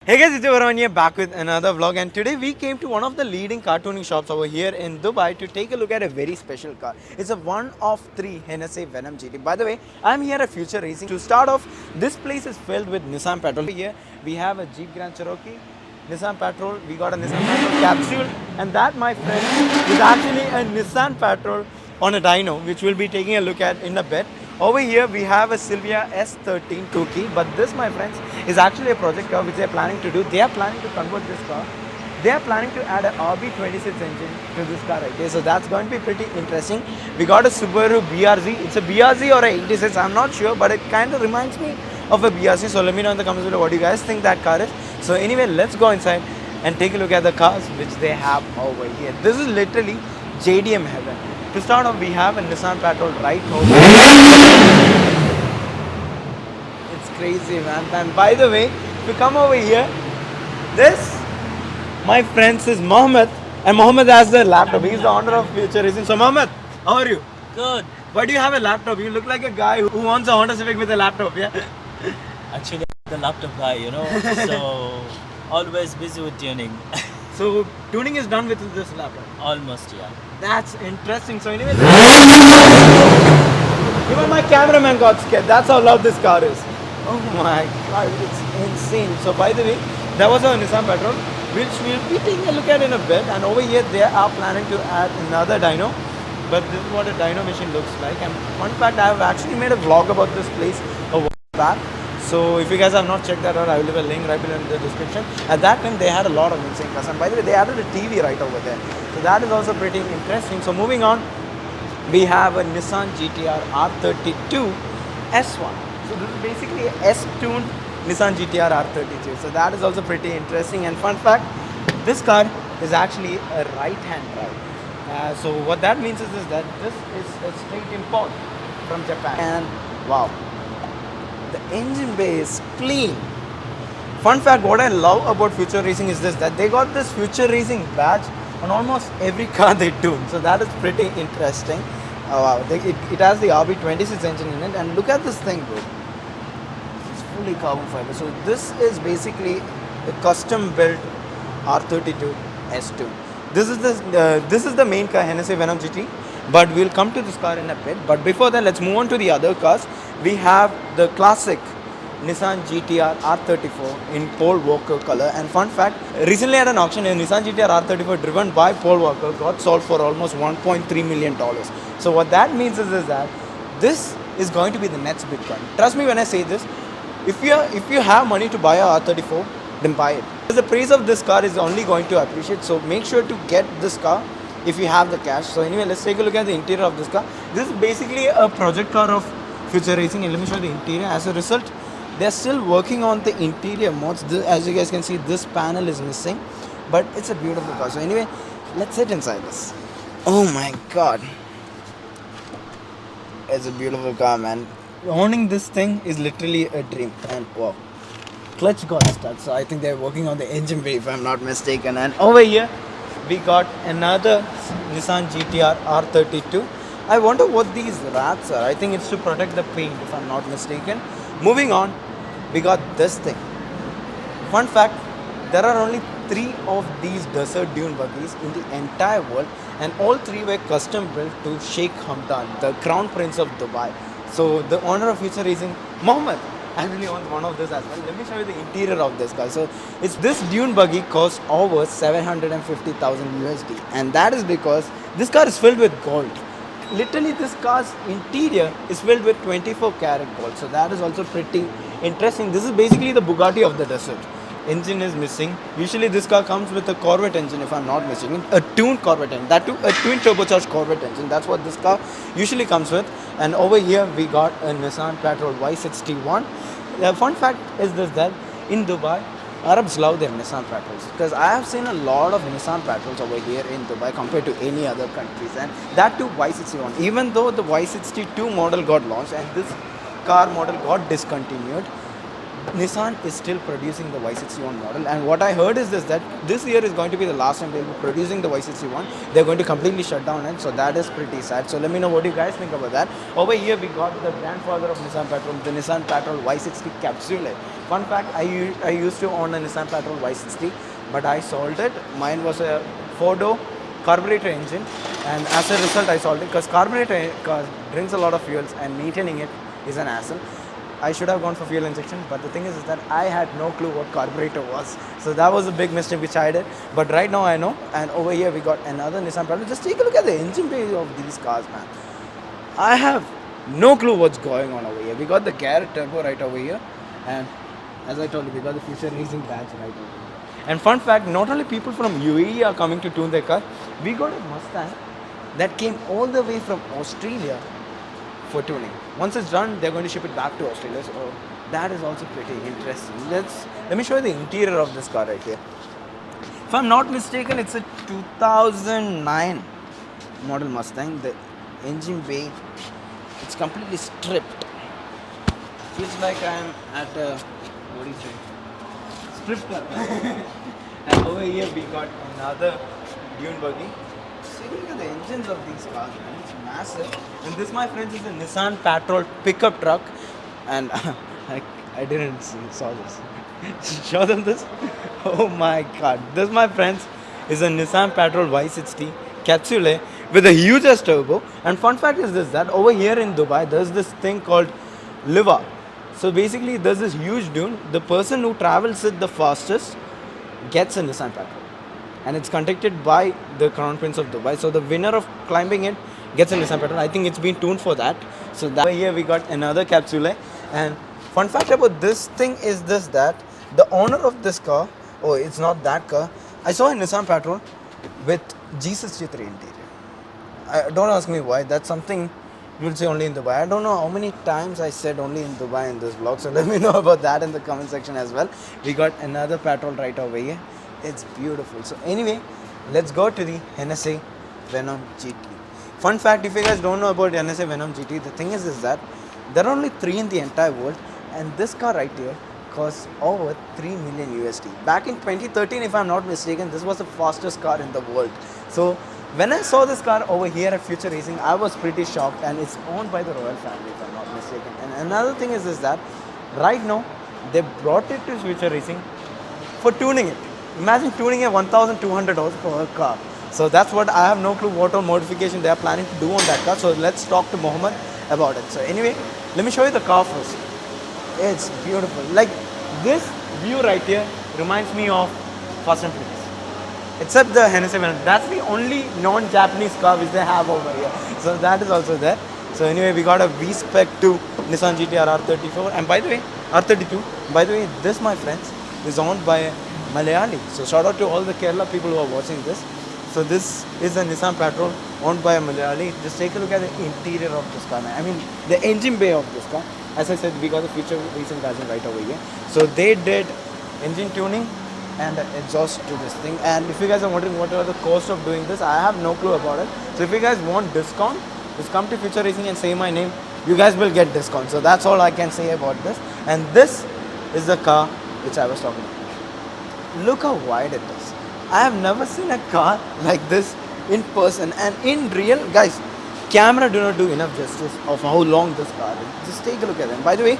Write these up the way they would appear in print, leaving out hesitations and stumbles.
Hey guys, it's Varun here back with another vlog, and today we came to one of the leading cartooning shops over here in Dubai to take a look at a very special car. It's a one of three Hennessy Venom GT. By the way, I'm here at Future Racing. To start off, this place is filled with Nissan Patrol. Here we have a Jeep Grand Cherokee, Nissan Patrol, we got a Nissan Patrol capsule, and that, my friend, is actually a Nissan Patrol on a dyno, which we'll be taking a look at in a bit. Over here we have a Sylvia S13 2-key, but this, my friends, is actually a project car which they are planning to do. They are planning to convert this car. They are planning to add an RB26 engine to this car, okay? So that's going to be pretty interesting. We got a Subaru BRZ. It's a BRZ or a 86, I'm not sure, but it kind of reminds me of a BRZ. So let me know in the comments below what you guys think that car is. So anyway, let's go inside and take a look at the cars which they have over here. This is literally JDM heaven. To start off, we have a Nissan Patrol right over. It's crazy, man. And by the way, if you come over here, this, my friends, is Mohammed. And Mohammed has the laptop. He's the owner of Future Racing. So Mohammed, how are you? Good. Why do you have a laptop? You look like a guy who wants a Honda Civic with a laptop, yeah? Actually, I'm the laptop guy, so always busy with tuning. So tuning is done with this laptop. Almost, yeah. That's interesting. So anyway, even my cameraman got scared. That's how loud this car is. Oh my god, it's insane. So by the way, that was our Nissan Patrol, which we'll be taking a look at in a bit. And over here, they are planning to add another dyno. But this is what a dyno machine looks like. And fun fact, I have actually made a vlog about this place a while back. So if you guys have not checked that out, I will leave a link right below in the description. At that time, they had a lot of insane cars. And by the way, they added a TV right over there. So that is also pretty interesting. So moving on, we have a Nissan GTR R32 S1. So this is basically a S-tuned Nissan GTR R32. So that is also pretty interesting. And fun fact, this car is actually a right-hand drive. So what that means is that this is a straight import from Japan. And wow, the engine bay is clean. Fun fact, what I love about Future Racing is this, that they got this Future Racing badge on almost every car they tune. So that is pretty interesting. Oh wow, it has the RB26 engine in it, and look at this thing, bro. It's fully carbon fiber. So this is basically a custom built R32 S2. This is the main car, Hennessy Venom GT. But we'll come to this car in a bit. But before that, let's move on to the other cars. We have the classic Nissan GTR R34 in Paul Walker color. And fun fact, recently at an auction, a Nissan GTR R34 driven by Paul Walker got sold for almost $1.3 million. So what that means is that this is going to be the next Bitcoin. Trust me when I say this. If you have money to buy a R34, then buy it. Because the price of this car is only going to appreciate. So make sure to get this car if you have the cash. So anyway, let's take a look at the interior of this car. This is basically a project car of Future Racing, and let me show you the interior. As a result, they're still working on the interior mods. As you guys can see, this panel is missing, but it's a beautiful car. So anyway, let's sit inside this. Oh my god, it's a beautiful car, man. Owning this thing is literally a dream. And wow, clutch got stuck, so I think they're working on the engine bay if I'm not mistaken. And over here we got another Nissan GTR R32. I wonder what these wraps are. I think it's to protect the paint if I'm not mistaken. Moving on, we got this thing. Fun fact, there are only 3 of these desert dune buggies in the entire world, and all 3 were custom built to Sheikh Hamdan, the crown prince of Dubai. So the owner of Future Racing, Mohammed, actually owns one of this as well. Let me show you the interior of this car. So it's this dune buggy costs over 750,000 USD, and that is because this car is filled with gold. Literally, this car's interior is filled with 24 karat gold. So that is also pretty interesting. This is basically the Bugatti of the desert. Engine is missing. Usually this car comes with a Corvette engine if I'm not mistaken. A tuned Corvette engine. That too, a twin turbocharged Corvette engine. That's what this car usually comes with. And over here we got a Nissan Patrol Y61. The fun fact is this, that in Dubai, Arabs love their Nissan Patrols, because I have seen a lot of Nissan Patrols over here in Dubai compared to any other countries, and that too Y61. Even though the Y62 model got launched and this car model got discontinued, Nissan is still producing the Y61 model, and what I heard is this, that this year is going to be the last time they'll be producing the Y61. They're going to completely shut down it, so that is pretty sad. So let me know what you guys think about that. Over here we got the grandfather of Nissan Patrol, the Nissan Patrol Y60 Capsule. Fun fact, I used to own a Nissan Patrol Y60, but I sold it. Mine was a 4-door carburetor engine, and as a result I sold it because carburetor car drinks a lot of fuels and maintaining it is an hassle. I should have gone for fuel injection, but the thing is that I had no clue what carburetor was. So that was a big mistake which I did. But right now I know. And over here we got another Nissan Patrol. Just take a look at the engine bay of these cars, man. I have no clue what's going on over here. We got the Garrett Turbo right over here. And as I told you, we got the Future Racing badge right over here. And fun fact, not only people from UAE are coming to tune their car. We got a Mustang that came all the way from Australia for tuning. Once it's done, they're going to ship it back to Australia. So that is also pretty interesting. Let me show you the interior of this car right here. If I'm not mistaken, it's a 2009 model Mustang. The engine bay, it's completely stripped. Feels like I'm at a, what do you say, strip club. And over here we got another dune buggy. Look at the engines of these cars, man. It's massive. And this, my friends, is a Nissan Patrol pickup truck. And I didn't saw this. Show them this. Oh my god. This, my friends, is a Nissan Patrol Y60 Capsule with a hugest turbo. And fun fact is this, that over here in Dubai, there's this thing called Liva. So basically, there's this huge dune. The person who travels it the fastest gets a Nissan Patrol. And it's conducted by the Crown Prince of Dubai. So the winner of climbing it gets a Nissan Patrol. I think it's been tuned for that. So that here we got another Capsule. And fun fact about this thing is this, that the owner of this car, oh, it's not that car. I saw a Nissan Patrol with Jesus G3 interior. Don't ask me why. That's something you'll see only in Dubai. I don't know how many times I said only in Dubai in this vlog. So let me know about that in the comment section as well. We got another Patrol right over here. It's beautiful. So anyway, let's go to the Hennessy Venom GT. Fun fact, if you guys don't know about Hennessy Venom GT, the thing is that there are only 3 in the entire world, and this car right here costs over 3 million USD. Back in 2013, if I'm not mistaken, this was the fastest car in the world. So when I saw this car over here at Future Racing, I was pretty shocked, and it's owned by the royal family, if I'm not mistaken. And another thing is that right now they brought it to Future Racing for tuning it. Imagine tuning a 1,200 horsepower car. So that's what I have no clue what all modification they are planning to do on that car. So let's talk to Mohammed about it. So anyway, let me show you the car first. It's beautiful. Like this view right here reminds me of Fast and Furious. Except the Hennessy Venom. That's the only non-Japanese car which they have over here. So that is also there. So anyway, we got a V-Spec 2 Nissan GTR R34. And by the way, R32. By the way, this, my friends, is owned by Malayali. So shout out to all the Kerala people who are watching this. So this is a Nissan Patrol owned by a Malayali. Just take a look at the interior of this car. I mean, the engine bay of this car. As I said, we got the Future Racing version right over here. So they did engine tuning and exhaust to this thing. And if you guys are wondering what are the cost of doing this, I have no clue about it. So if you guys want discount, just come to Future Racing and say my name. You guys will get discount. So that's all I can say about this. And this is the car which I was talking about. Look how wide it is. I have never seen a car like this in person, and in real, guys, camera do not do enough justice of how long this car is. Just take a look at it. By the way,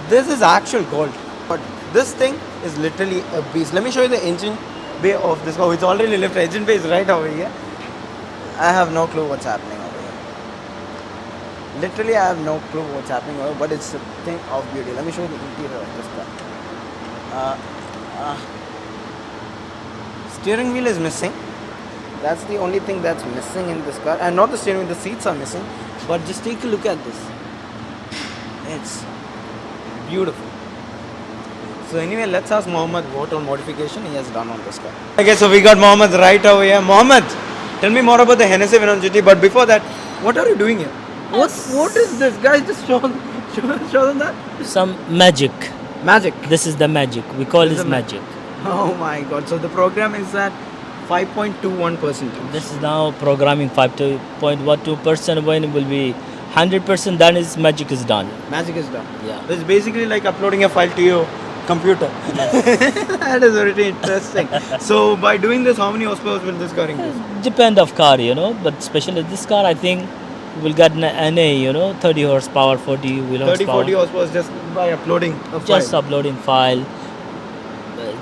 this is actual gold, but this thing is literally a beast. Let me show you the engine bay of this car. It's already lifted. Engine bay is right over here. I have no clue what's happening over here. Literally, I have no clue what's happening over here, but it's a thing of beauty. Let me show you the interior of this car. Steering wheel is missing. That's the only thing that's missing in this car. And not the steering wheel, the seats are missing. But just take a look at this. It's beautiful. So anyway, let's ask Mohammed what all modification he has done on this car. Okay, so we got Mohammed right over here. Mohammed, tell me more about the Hennessy Venom GT. But before that, what are you doing here? What is this? Guys, just show them that. Some magic. Magic. This is the magic. We call this magic. Oh my god. So the program is at 5.21%. This is now programming 5.12%. When it will be 100% done is magic is done. Magic is done. Yeah. It's basically like uploading a file to your computer. That is very interesting. So by doing this, how many horsepower will this car increase? Depend of car, but especially this car, I think will get an NA, 30 horsepower, 40 wheel 30, horsepower. 40 horsepower just by uploading a file. Just uploading file,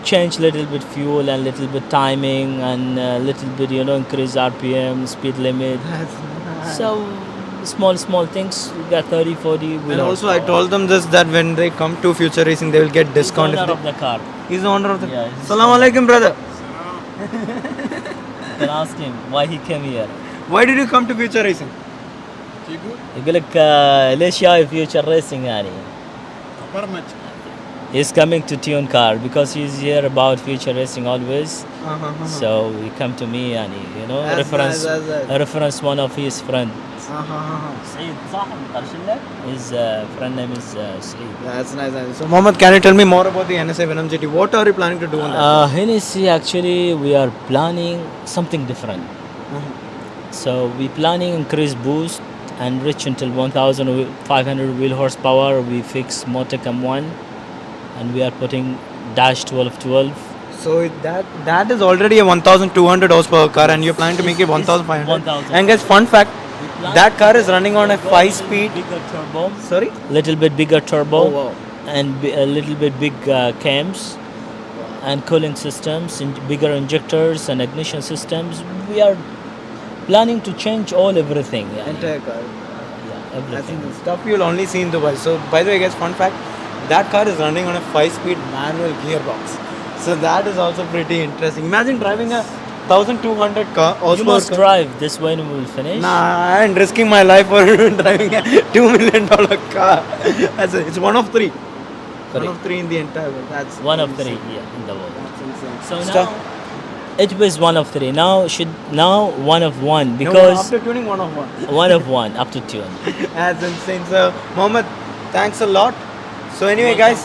change little bit fuel and little bit timing and little bit, increase RPM, speed limit. That's nice. So small things, you got 30, 40 wheel And also I horsepower. told them this, that when they come to Future Racing, they will get He's the discount. owner if of the car. He's the owner of the... Yeah, he's Salaam alaikum, brother. You can ask him why he came here. Why did you come to Future Racing? يقول لك ليش جاي future racing يعني. He's coming to tune car because he's here about future racing always. So he come to me and That's reference nice, that's nice. reference one of his friends. سعيد صاحب قرشلة. His friend name is Saeed. That's nice. So Mohammed, can you tell me more about the Hennessy Venom GT? What are you planning to do on that? Hennessy, actually we are planning something different. So we planning increase boost and reach until 1,500 wheel horsepower. We fix Motec M1 and we are putting dash 1212. So that is already a 1,200 horsepower car, and you're planning to make it 1,500. 1,000. And guys, fun fact, that car is running on a 5-speed. Bigger turbo. Sorry? Little bit bigger turbo. Oh, wow. And a little bit big cams and cooling systems and bigger injectors and ignition systems. We are planning to change everything. Yeah, Entire car. yeah, That's everything. the stuff you'll only see in Dubai. So, by the way, guys, fun fact, that car is running on a 5-speed manual gearbox. So that is also pretty interesting. Imagine driving a 1,200 car. You must drive this when we will finish. Nah, I ain't risking my life for driving a $2 million car. It's one of three. One of three in the entire world. That's One of insane. three, yeah, in the world. That's insane. So Stuff- now it was one of three. Now one of one No, because after tuning, one of one. one of one up to tune. That's insane. So, Mohammed, thanks a lot. So, anyway, guys,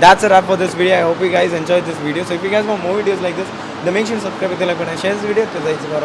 that's a wrap for this video. I hope you guys enjoyed this video. So, if you guys want more videos like this, then make sure to subscribe with the like button and share this video. Till then, it's about